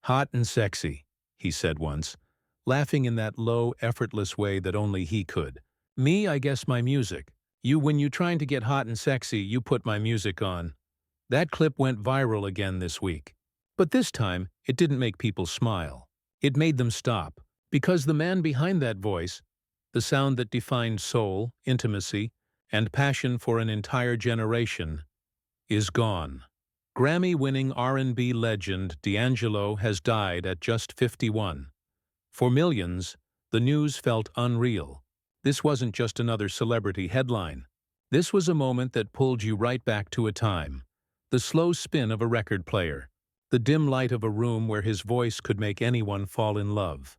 Hot and sexy, he said once, laughing in that low, effortless way that only he could. Me, I guess my music. You, when you trying to get hot and sexy, you put my music on. That clip went viral again this week. But this time, it didn't make people smile. It made them stop, because the man behind that voice, the sound that defined soul, intimacy, and passion for an entire generation, is gone. Grammy-winning R&B legend D'Angelo has died at just 51. For millions, the news felt unreal. This wasn't just another celebrity headline. This was a moment that pulled you right back to a time. The slow spin of a record player. The dim light of a room where his voice could make anyone fall in love.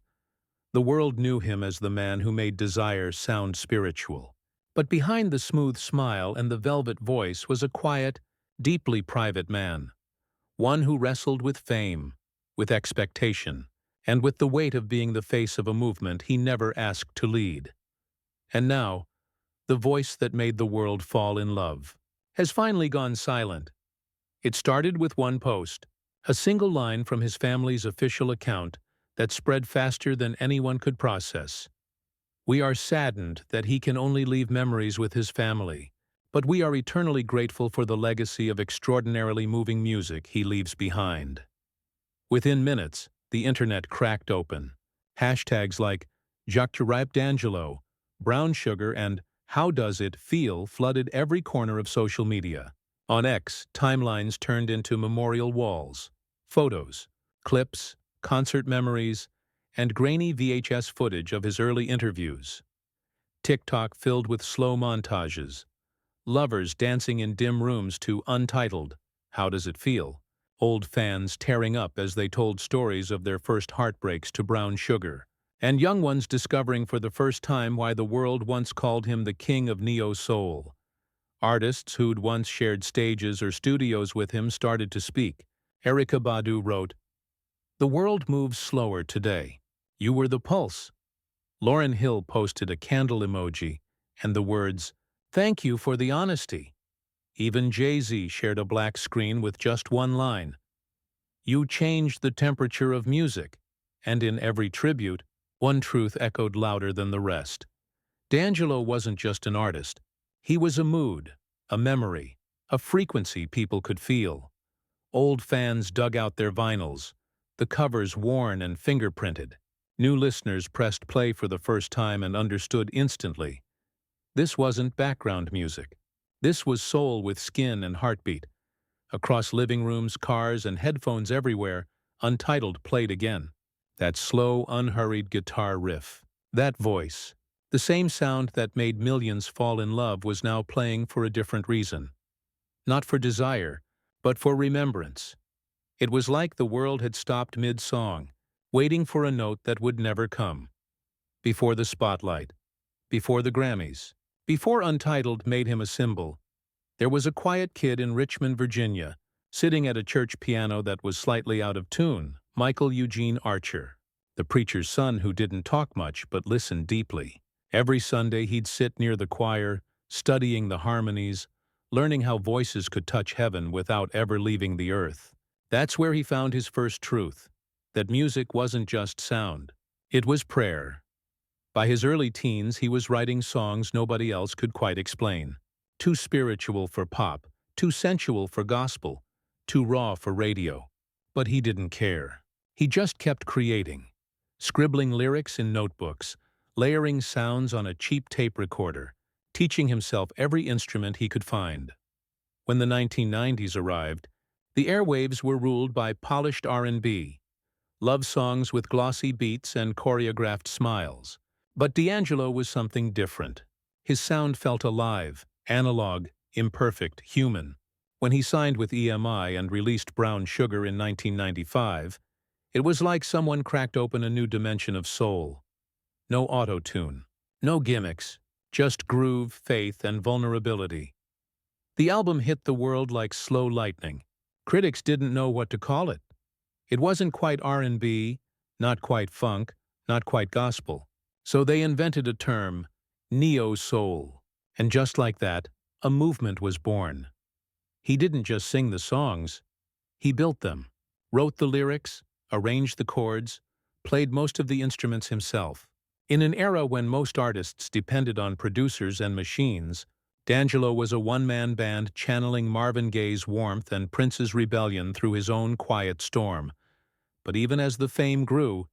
The world knew him as the man who made desire sound spiritual. But behind the smooth smile and the velvet voice was a quiet, deeply private man. One who wrestled with fame, with expectation, and with the weight of being the face of a movement he never asked to lead. And now, the voice that made the world fall in love has finally gone silent. It started with one post, a single line from his family's official account that spread faster than anyone could process. "We are saddened that he can only leave memories with his family, but we are eternally grateful for the legacy of extraordinarily moving music he leaves behind." Within minutes, the internet cracked open. Hashtags like "Untitled dangelo," "Brown Sugar," and "How Does It Feel" flooded every corner of social media. On X, timelines turned into memorial walls. Photos, clips, concert memories, and grainy VHS footage of his early interviews. TikTok filled with slow montages. Lovers dancing in dim rooms to Untitled, "How Does It Feel?" Old fans tearing up as they told stories of their first heartbreaks to Brown Sugar. And young ones discovering for the first time why the world once called him the king of neo-soul. Artists who'd once shared stages or studios with him started to speak. Erykah Badu wrote, "The world moves slower today. You were the pulse." Lauryn Hill posted a candle emoji and the words, "Thank you for the honesty." Even Jay-Z shared a black screen with just one line, "You changed the temperature of music." And in every tribute, one truth echoed louder than the rest. D'Angelo wasn't just an artist. He was a mood, a memory, a frequency people could feel. Old fans dug out their vinyls, the covers worn and fingerprinted. New listeners pressed play for the first time and understood instantly. This wasn't background music. This was soul with skin and heartbeat. Across living rooms, cars, and headphones everywhere, Untitled played again. That slow, unhurried guitar riff. That voice. The same sound that made millions fall in love was now playing for a different reason. Not for desire, but for remembrance. It was like the world had stopped mid-song, waiting for a note that would never come. Before the spotlight. Before the Grammys. Before Untitled made him a symbol, there was a quiet kid in Richmond, Virginia, sitting at a church piano that was slightly out of tune, Michael Eugene Archer, the preacher's son who didn't talk much but listened deeply. Every Sunday he'd sit near the choir, studying the harmonies, learning how voices could touch heaven without ever leaving the earth. That's where he found his first truth, that music wasn't just sound. It was prayer. By his early teens, he was writing songs nobody else could quite explain. Too spiritual for pop, too sensual for gospel, too raw for radio. But he didn't care. He just kept creating, scribbling lyrics in notebooks, layering sounds on a cheap tape recorder, teaching himself every instrument he could find. When the 1990s arrived, the airwaves were ruled by polished R&B, love songs with glossy beats and choreographed smiles. But D'Angelo was something different. His sound felt alive, analog, imperfect, human. When he signed with EMI and released Brown Sugar in 1995, it was like someone cracked open a new dimension of soul. No auto-tune, no gimmicks, just groove, faith, and vulnerability. The album hit the world like slow lightning. Critics didn't know what to call it. It wasn't quite R&B, not quite funk, not quite gospel. So they invented a term, neo-soul. And just like that, a movement was born. He didn't just sing the songs. He built them, wrote the lyrics, arranged the chords, played most of the instruments himself. In an era when most artists depended on producers and machines, D'Angelo was a one-man band channeling Marvin Gaye's warmth and Prince's rebellion through his own quiet storm. But even as the fame grew,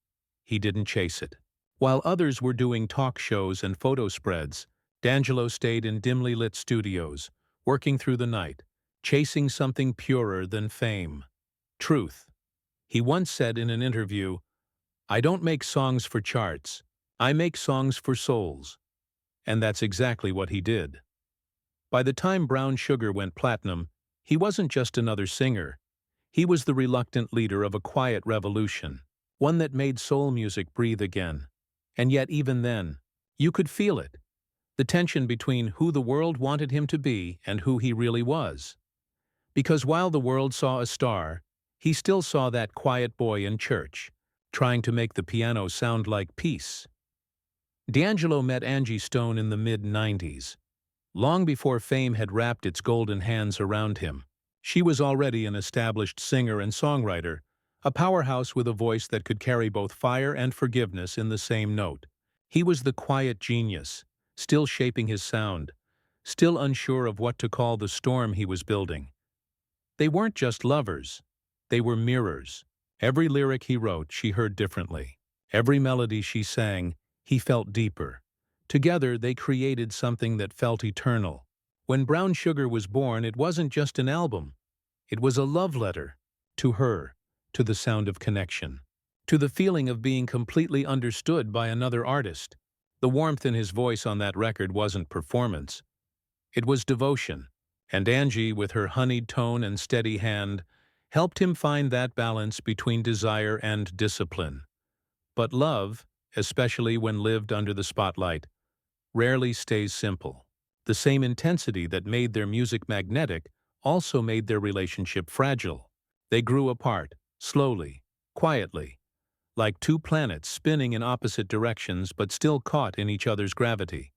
he didn't chase it. While others were doing talk shows and photo spreads, D'Angelo stayed in dimly lit studios, working through the night, chasing something purer than fame. Truth. He once said in an interview, "I don't make songs for charts. I make songs for souls." And that's exactly what he did. By the time Brown Sugar went platinum, he wasn't just another singer. He was the reluctant leader of a quiet revolution, one that made soul music breathe again. And yet even then, you could feel it, the tension between who the world wanted him to be and who he really was. Because while the world saw a star, he still saw that quiet boy in church, trying to make the piano sound like peace. D'Angelo met Angie Stone in the mid-90s. Long before fame had wrapped its golden hands around him, she was already an established singer and songwriter, a powerhouse with a voice that could carry both fire and forgiveness in the same note. He was the quiet genius, still shaping his sound, still unsure of what to call the storm he was building. They weren't just lovers. They were mirrors. Every lyric he wrote, she heard differently. Every melody she sang, he felt deeper. Together, they created something that felt eternal. When Brown Sugar was born, it wasn't just an album. It was a love letter. To her, to the sound of connection, to the feeling of being completely understood by another artist. The warmth in his voice on that record wasn't performance. It was devotion. And Angie, with her honeyed tone and steady hand, helped him find that balance between desire and discipline. But love, especially when lived under the spotlight, rarely stays simple. The same intensity that made their music magnetic also made their relationship fragile. They grew apart, slowly, quietly, like two planets spinning in opposite directions but still caught in each other's gravity.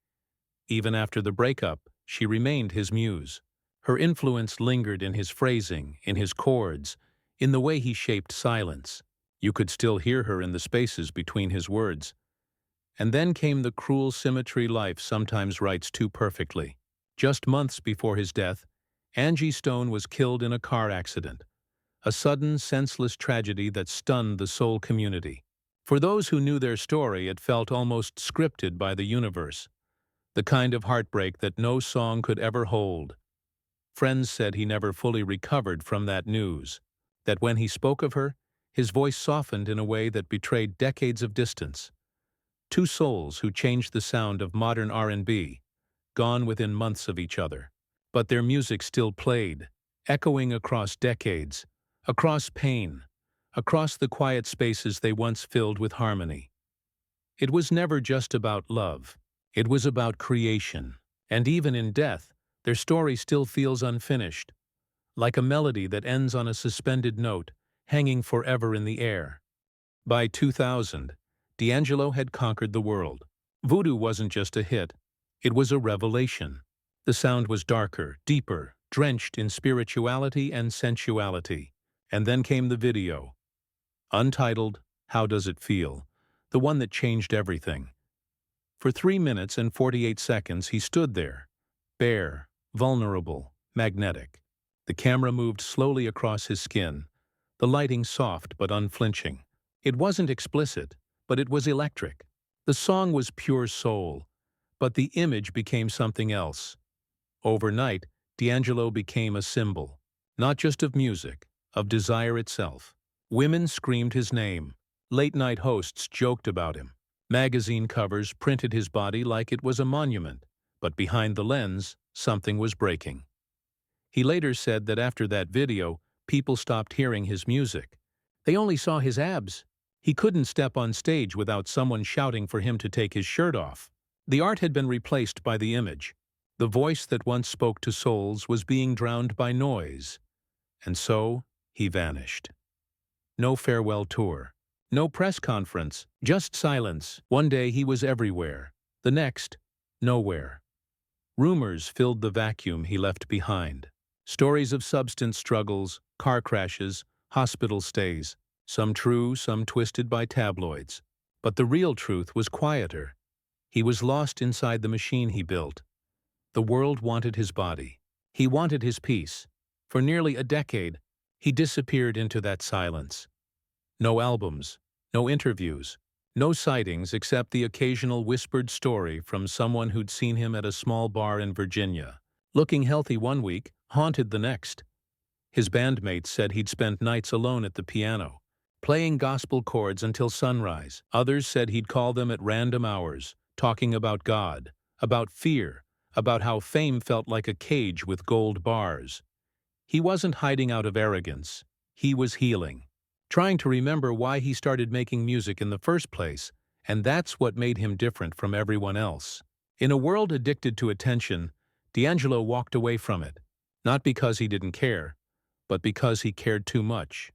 Even after the breakup, she remained his muse. Her influence lingered in his phrasing, in his chords, in the way he shaped silence. You could still hear her in the spaces between his words. And then came the cruel symmetry life sometimes writes too perfectly. Just months before his death, Angie Stone was killed in a car accident. A sudden, senseless tragedy that stunned the soul community. For those who knew their story, it felt almost scripted by the universe. The kind of heartbreak that no song could ever hold. Friends said he never fully recovered from that news. That when he spoke of her, his voice softened in a way that betrayed decades of distance. Two souls who changed the sound of modern R&B, gone within months of each other. But their music still played, echoing across decades, across pain, across the quiet spaces they once filled with harmony. It was never just about love. It was about creation. And even in death, their story still feels unfinished, like a melody that ends on a suspended note, hanging forever in the air. By 2000, D'Angelo had conquered the world. Voodoo wasn't just a hit, it was a revelation. The sound was darker, deeper, drenched in spirituality and sensuality. And then came the video. Untitled, How Does It Feel? The one that changed everything. For 3 minutes and 48 seconds he stood there, bare, vulnerable, magnetic. The camera moved slowly across his skin, the lighting soft but unflinching. It wasn't explicit, but it was electric. The song was pure soul, but the image became something else. Overnight, D'Angelo became a symbol, not just of music, of desire itself. Women screamed his name. Late-night hosts joked about him. Magazine covers printed his body like it was a monument, but behind the lens, something was breaking. He later said that after that video, people stopped hearing his music. They only saw his abs. He couldn't step on stage without someone shouting for him to take his shirt off. The art had been replaced by the image. The voice that once spoke to souls was being drowned by noise. And so, he vanished. No farewell tour. No press conference, just silence. One day he was everywhere. The next, nowhere. Rumors filled the vacuum he left behind. Stories of substance struggles, car crashes, hospital stays. Some true, some twisted by tabloids. But the real truth was quieter. He was lost inside the machine he built. The world wanted his body. He wanted his peace. For nearly a decade, he disappeared into that silence. No albums, no interviews, no sightings except the occasional whispered story from someone who'd seen him at a small bar in Virginia. Looking healthy one week, haunted the next. His bandmates said he'd spent nights alone at the piano, playing gospel chords until sunrise. Others said he'd call them at random hours, talking about God, about fear, about how fame felt like a cage with gold bars. He wasn't hiding out of arrogance. He was healing, trying to remember why he started making music in the first place, and that's what made him different from everyone else. In a world addicted to attention, D'Angelo walked away from it, not because he didn't care, but because he cared too much.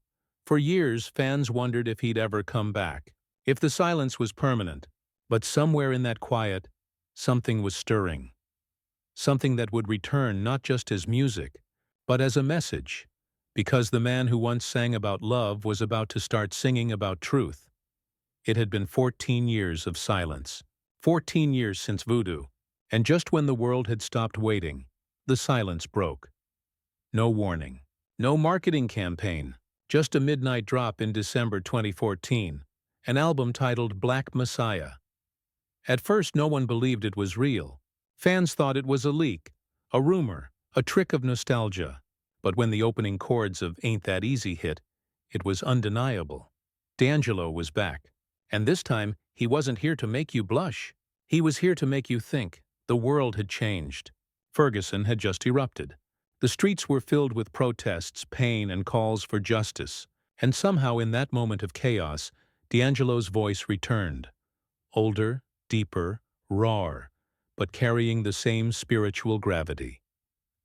For years, fans wondered if he'd ever come back, if the silence was permanent. But somewhere in that quiet, something was stirring. Something that would return not just as music, but as a message, because the man who once sang about love was about to start singing about truth. It had been 14 years of silence, 14 years since Voodoo, and just when the world had stopped waiting, the silence broke. No warning, no marketing campaign, just a midnight drop in December 2014, an album titled Black Messiah. At first, no one believed it was real. Fans thought it was a leak, a rumor, a trick of nostalgia. But when the opening chords of Ain't That Easy hit, it was undeniable. D'Angelo was back. And this time, he wasn't here to make you blush. He was here to make you think. The world had changed. Ferguson had just erupted. The streets were filled with protests, pain, and calls for justice. And somehow in that moment of chaos, D'Angelo's voice returned. Older, deeper, rawer, but carrying the same spiritual gravity.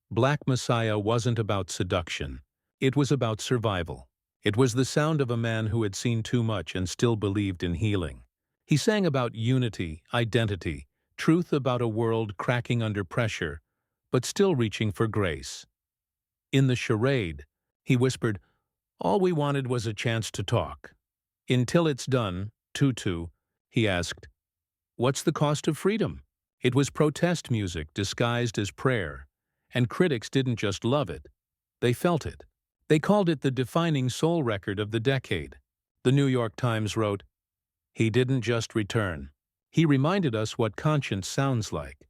Black Messiah wasn't about seduction. It was about survival. It was the sound of a man who had seen too much and still believed in healing. He sang about unity, identity, truth about a world cracking under pressure, but still reaching for grace. In the charade, he whispered, "All we wanted was a chance to talk. Until it's done, Tutu," he asked, "what's the cost of freedom?" It was protest music disguised as prayer, and critics didn't just love it, they felt it. They called it the defining soul record of the decade. The New York Times wrote, "He didn't just return. He reminded us what conscience sounds like."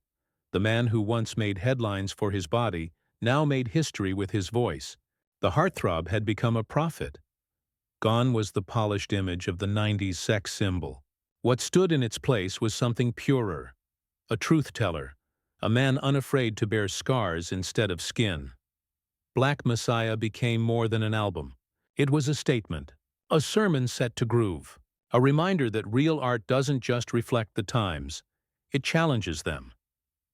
The man who once made headlines for his body now made history with his voice. The heartthrob had become a prophet. Gone was the polished image of the 90s sex symbol. What stood in its place was something purer, a truth-teller, a man unafraid to bear scars instead of skin. Black Messiah became more than an album. It was a statement, a sermon set to groove, a reminder that real art doesn't just reflect the times, it challenges them.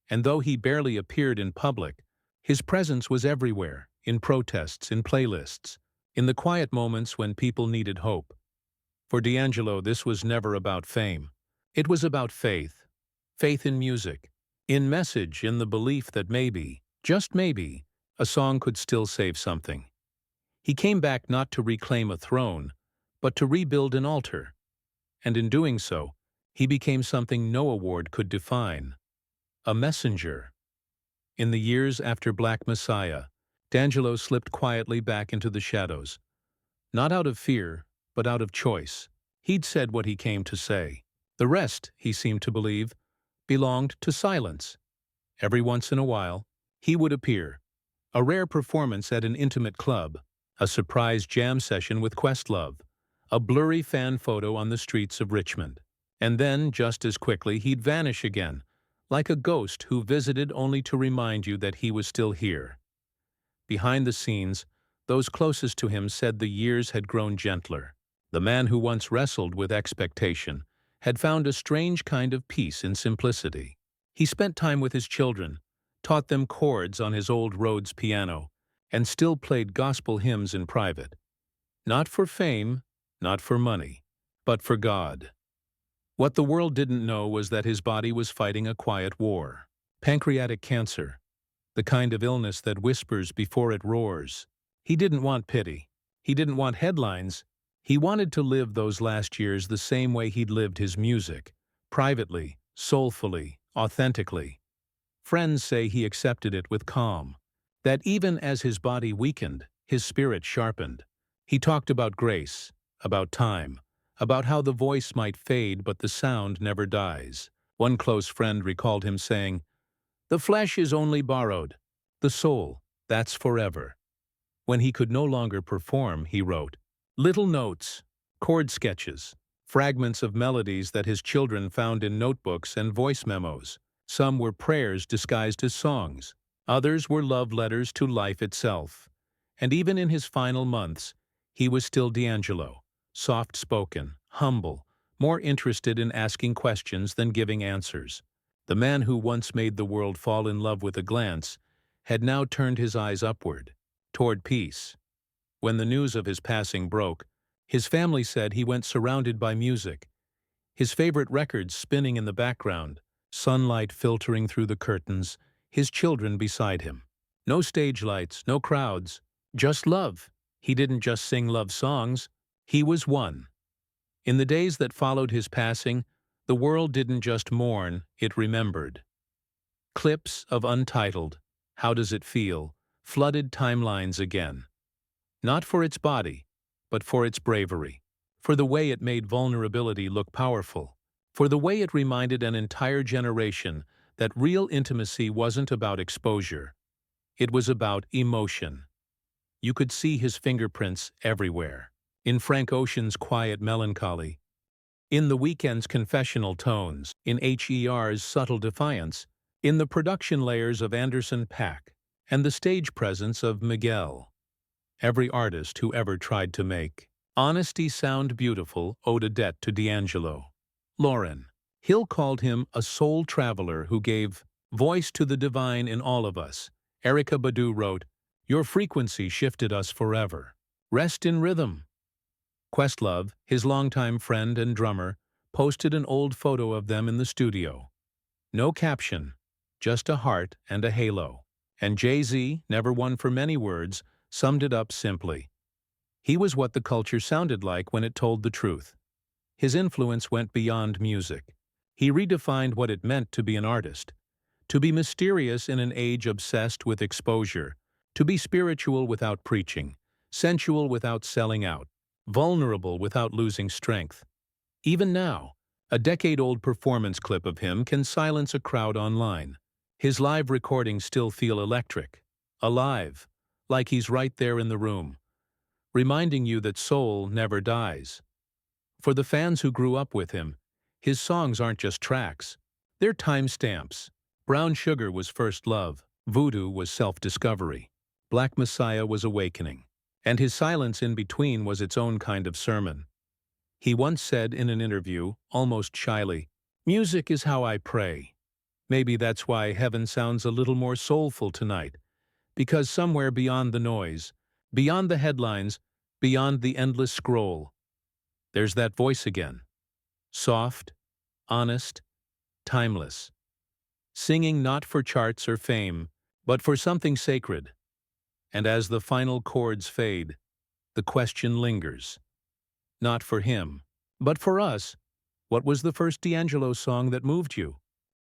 And though he barely appeared in public, his presence was everywhere, in protests, in playlists, in the quiet moments when people needed hope. For D'Angelo, this was never about fame. It was about faith. Faith in music, in message, in the belief that maybe, just maybe, a song could still save something. He came back not to reclaim a throne, but to rebuild an altar. And in doing so, he became something no award could define. A messenger. In the years after Black Messiah, D'Angelo slipped quietly back into the shadows. Not out of fear, but out of choice. He'd said what he came to say. The rest, he seemed to believe, belonged to silence. Every once in a while, he would appear. A rare performance at an intimate club, a surprise jam session with Questlove, a blurry fan photo on the streets of Richmond. And then, just as quickly, he'd vanish again, like a ghost who visited only to remind you that he was still here. Behind the scenes, those closest to him said the years had grown gentler. The man who once wrestled with expectation had found a strange kind of peace in simplicity. He spent time with his children, taught them chords on his old Rhodes piano, and still played gospel hymns in private. Not for fame, not for money, but for God. What the world didn't know was that his body was fighting a quiet war. Pancreatic cancer, the kind of illness that whispers before it roars. He didn't want pity. He didn't want headlines. He wanted to live those last years the same way he'd lived his music, privately, soulfully, authentically. Friends say he accepted it with calm, that even as his body weakened, his spirit sharpened. He talked about grace, about time, about how the voice might fade but the sound never dies. One close friend recalled him saying, "The flesh is only borrowed. The soul, that's forever." When he could no longer perform, he wrote little notes, chord sketches, fragments of melodies that his children found in notebooks and voice memos. Some were prayers disguised as songs. Others were love letters to life itself. And even in his final months, he was still D'Angelo, soft-spoken, humble, more interested in asking questions than giving answers. The man who once made the world fall in love with a glance had now turned his eyes upward, toward peace. When the news of his passing broke, his family said he went surrounded by music, his favorite records spinning in the background, sunlight filtering through the curtains, his children beside him. No stage lights, no crowds, just love. He didn't just sing love songs, he was one. In the days that followed his passing, the world didn't just mourn, it remembered. Clips of Untitled, How Does It Feel, flooded timelines again. Not for its body, but for its bravery, for the way it made vulnerability look powerful, for the way it reminded an entire generation that real intimacy wasn't about exposure. It was about emotion. You could see his fingerprints everywhere. In Frank Ocean's quiet melancholy, in The Weeknd's confessional tones, in HER's subtle defiance, in the production layers of Anderson .Paak, and the stage presence of Miguel. Every artist who ever tried to make honesty sound beautiful owed a debt to D'Angelo. Lauren Hill called him a soul traveler who gave voice to the divine in all of us. Erykah Badu wrote, "Your frequency shifted us forever. Rest in rhythm." Questlove, his longtime friend and drummer, posted an old photo of them in the studio. No caption, just a heart and a halo. And Jay-Z, never one for many words, summed it up simply. He was what the culture sounded like when it told the truth. His influence went beyond music. He redefined what it meant to be an artist, to be mysterious in an age obsessed with exposure, to be spiritual without preaching, sensual without selling out, vulnerable without losing strength. Even now, a decade-old performance clip of him can silence a crowd online. His live recordings still feel electric, alive, like he's right there in the room, reminding you that soul never dies. For the fans who grew up with him, his songs aren't just tracks, they're timestamps. Brown Sugar was first love, Voodoo was self-discovery, Black Messiah was awakening, and his silence in between was its own kind of sermon. He once said in an interview, almost shyly, "Music is how I pray." Maybe that's why heaven sounds a little more soulful tonight, because somewhere beyond the noise, beyond the headlines, beyond the endless scroll, there's that voice again. Soft, honest, timeless. Singing not for charts or fame, but for something sacred. And as the final chords fade, the question lingers. Not for him, but for us, what was the first D'Angelo song that moved you?